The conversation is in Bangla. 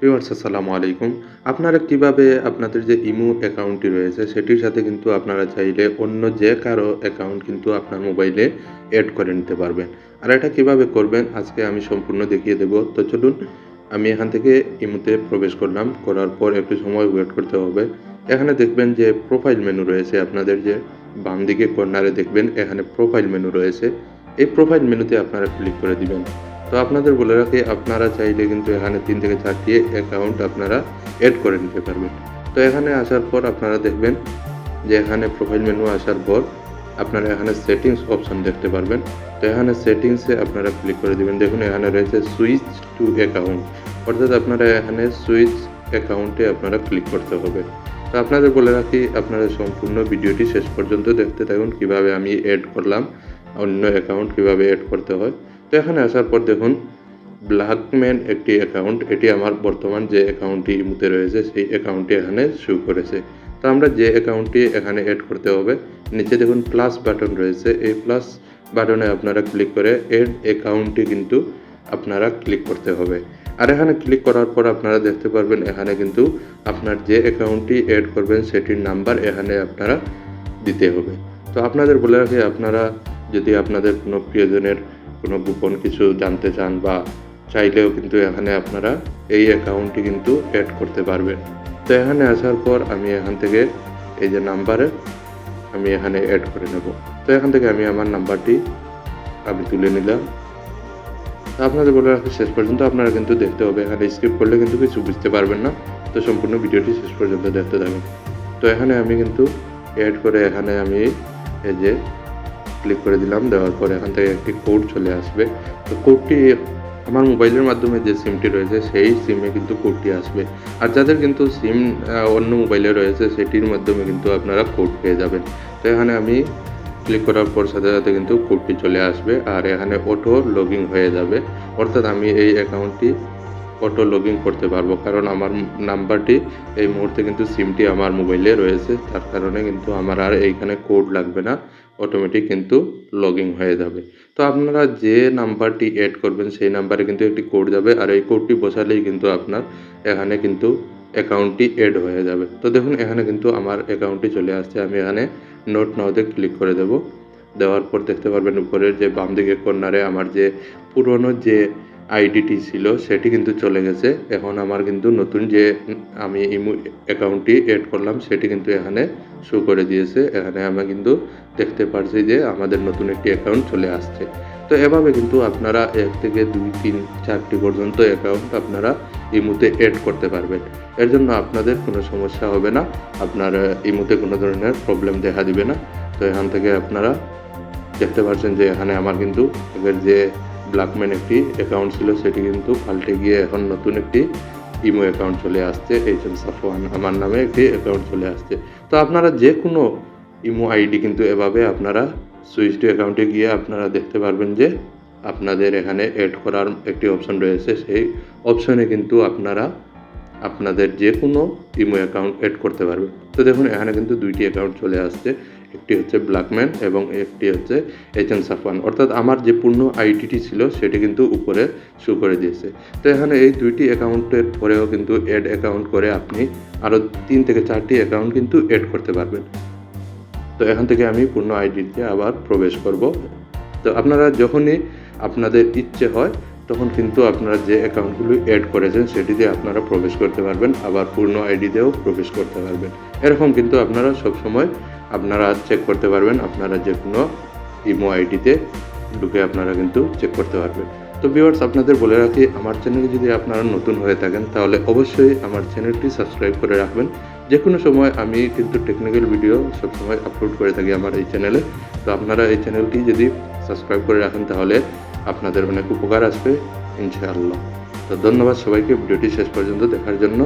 ভিউয়ার্স আসসালামু আলাইকুম। আপনারা কিভাবে আপনাদের যে ইমো অ্যাকাউন্টটি রয়েছে সেটির সাথে কিন্তু আপনারা চাইলে অন্য যে কারো অ্যাকাউন্ট কিন্তু আপনার মোবাইলে এড করে নিতে পারবেন। আর এটা কিভাবে করবেন আজকে আমি সম্পূর্ণ দেখিয়ে দেব। তো চলুন আমি এখান থেকে ইমোতে প্রবেশ করলাম। করার পর একটু সময় ওয়েট করতে হবে। এখানে দেখবেন যে প্রোফাইল মেনু রয়েছে আপনাদের যে বাম দিকে কর্নারে দেখবেন এখানে প্রোফাইল মেনু রয়েছে। এই প্রোফাইল মেনুতে আপনারা ক্লিক করে দিবেন। তো আপনাদের বলে রাখি আপনারা চাইলে কিন্তু এখানে ৩ থেকে ৪টি অ্যাকাউন্ট আপনারা এড করে নিতে পারবেন। তো এখানে আসার পর আপনারা দেখবেন যে এখানে প্রোফাইল মেনু আসার পর আপনারা এখানে সেটিংস অপশন দেখতে পারবেন। তো এখানে সেটিংসে আপনারা ক্লিক করে দিবেন। দেখুন এখানে রয়েছে সুইচ টু অ্যাকাউন্ট, অর্থাৎ আপনারা এখানে সুইচ অ্যাকাউন্টে আপনারা ক্লিক করতে হবে। তো আপনাদের বলে রাখি আপনারা সম্পূর্ণ ভিডিওটি শেষ পর্যন্ত দেখতে থাকুন কিভাবে আমি এড করলাম, অন্য অ্যাকাউন্ট কিভাবে এড করতে হয়। তো এখানে আসার পর দেখুন ব্ল্যাকম্যান একটি অ্যাকাউন্ট, এটি আমার বর্তমান যে অ্যাকাউন্টটি ইমোতে রয়েছে সেই অ্যাকাউন্টটি এখানে শো করেছে। তো আমরা যে অ্যাকাউন্টটি এখানে এড করতে হবে, নিচে দেখুন প্লাস বাটন রয়েছে, এই প্লাস বাটনে আপনারা ক্লিক করে এড অ্যাকাউন্টটি কিন্তু আপনারা ক্লিক করতে হবে। আর এখানে ক্লিক করার পর আপনারা দেখতে পারবেন এখানে কিন্তু আপনার যে অ্যাকাউন্টটি এড করবেন সেটির নাম্বার এখানে আপনারা দিতে হবে। তো আপনাদের বলে রাখি আপনারা যদি আপনাদের কোনো প্রিয়জনের কোনো গোপন কিছু জানতে চান বা চাইলেও কিন্তু এখানে আপনারা এই অ্যাকাউন্টটি কিন্তু অ্যাড করতে পারবেন। তো এখানে আসার পর আমি এখান থেকে এই যে নাম্বারে আমি এখানে অ্যাড করে নেব। তো এখান থেকে আমি আমার নাম্বারটি আমি তুলে নিলাম। তো আপনাদের বলে রাখি শেষ পর্যন্ত আপনারা কিন্তু দেখতে হবে, এখানে স্কিপ করলে কিন্তু কিছু বুঝতে পারবেন না। তো সম্পূর্ণ ভিডিওটি শেষ পর্যন্ত দেখতে থাকুন। তো এখানে আমি কিন্তু অ্যাড করে এখানে আমি এই যে ক্লিক করে দিলাম, দেওয়ার পর এখান থেকে একটি কোড চলে আসবে। তো কোডটি আমার মোবাইলের মাধ্যমে যে সিমটি রয়েছে সেই সিমে কিন্তু কোডটি আসবে। আর যাদের কিন্তু সিম অন্য মোবাইলে রয়েছে সেটির মাধ্যমে কিন্তু আপনারা কোড পেয়ে যাবেন। তো এখানে আমি ক্লিক করার পর সাথে সাথে কিন্তু কোডটি চলে আসবে আর এখানে অটো লগইন হয়ে যাবে, অর্থাৎ আমি এই অ্যাকাউন্টটি অটো লগইন করতে পারবো, কারণ আমার নাম্বারটি এই মুহূর্তে কিন্তু সিমটি আমার মোবাইলে রয়েছে, তার কারণে কিন্তু আমার আর এইখানে কোড লাগবে না, অটোমেটিক কিন্তু লগইন হয়ে যাবে। তো আপনারা যে নাম্বারটি অ্যাড করবেন সেই নাম্বারে কিন্তু একটি কোড যাবে আর এই কোডটি বসালেই কিন্তু আপনার এখানে কিন্তু অ্যাকাউন্টটি অ্যাড হয়ে যাবে। তো দেখুন এখানে কিন্তু আমার অ্যাকাউন্টটি চলে আসছে, আমি এখানে নোট নাওতে ক্লিক করে দেব। দেওয়ার পর দেখতে পারবেন উপরের যে বাম দিকে কর্নারে আমার যে পুরনো যে আইডিটি ছিল সেটি কিন্তু চলে গেছে। এখন আমার কিন্তু নতুন যে আমি ইমো অ্যাকাউন্টটি এড করলাম সেটি কিন্তু এখানে শো করে দিয়েছে। এখানে আমরা কিন্তু দেখতে পারছি যে আমাদের নতুন একটি অ্যাকাউন্ট চলে আসছে। তো এভাবে কিন্তু আপনারা ১ থেকে ২, ৩, ৪টি পর্যন্ত অ্যাকাউন্ট আপনারা ইমোতে এড করতে পারবেন। এর জন্য আপনাদের কোনো সমস্যা হবে না, আপনার ইমোতে কোনো ধরনের প্রবলেম দেখা দিবে না। তো এখান থেকে আপনারা দেখতে পাচ্ছেন যে এখানে আমার কিন্তু আগের যে ব্ল্যাকম্যান একটি অ্যাকাউন্ট ছিল সেটি কিন্তু পাল্টে গিয়ে এখন নতুন একটি ইমো অ্যাকাউন্ট চলে আসছে, এইচএম সাফওয়ান আমার নামে একটি অ্যাকাউন্ট চলে আসছে। তো আপনারা যে কোনো ইমো আইডি কিন্তু এভাবে আপনারা সুইচ টু অ্যাকাউন্টে গিয়ে আপনারা দেখতে পারবেন যে আপনাদের এখানে এড করার একটি অপশন রয়েছে, সেই অপশনে কিন্তু আপনারা আপনাদের যে কোনো ইমো অ্যাকাউন্ট এড করতে পারবেন। তো দেখুন এখানে কিন্তু ২টি অ্যাকাউন্ট চলে আসছে, একটি হচ্ছে ব্ল্যাকম্যান এবং একটি হচ্ছে এইচএম সাফওয়ান, অর্থাৎ আমার যে পূর্ণ আইডিটি ছিল সেটি কিন্তু উপরে শো করে দিয়েছে। তো এখানে এই ২টি অ্যাকাউন্টের পরেও কিন্তু অ্যাড অ্যাকাউন্ট করে আপনি আরও ৩ থেকে ৪টি অ্যাকাউন্ট কিন্তু অ্যাড করতে পারবেন। তো এখান থেকে আমি পূর্ণ আইডি দিয়ে আবার প্রবেশ করব। তো আপনারা যখনই আপনাদের ইচ্ছে হয় তখন কিন্তু আপনারা যে অ্যাকাউন্টগুলো অ্যাড করেছেন সেটি দিয়ে আপনারা প্রবেশ করতে পারবেন, আবার পূর্ণ আইডি দিয়েও প্রবেশ করতে পারবেন। এরকম কিন্তু আপনারা সবসময় আপনারা চেক করতে পারবেন, আপনারা যে কোনো ইমো আইডিতে ঢুকে আপনারা কিন্তু চেক করতে পারবেন। তো ভিউয়ার্স আপনাদের বলে রাখি আমার চ্যানেলে যদি আপনারা নতুন হয়ে থাকেন তাহলে অবশ্যই আমার চ্যানেলটি সাবস্ক্রাইব করে রাখবেন। যে কোনো সময় আমি কিন্তু টেকনিক্যাল ভিডিও সবসময় আপলোড করে থাকি আমার এই চ্যানেলে। তো আপনারা এই চ্যানেলটি যদি সাবস্ক্রাইব করে রাখেন তাহলে আপনাদের অনেক উপকার আসবে ইনশাআল্লাহ। তো ধন্যবাদ সবাইকে ভিডিওটি শেষ পর্যন্ত দেখার জন্য।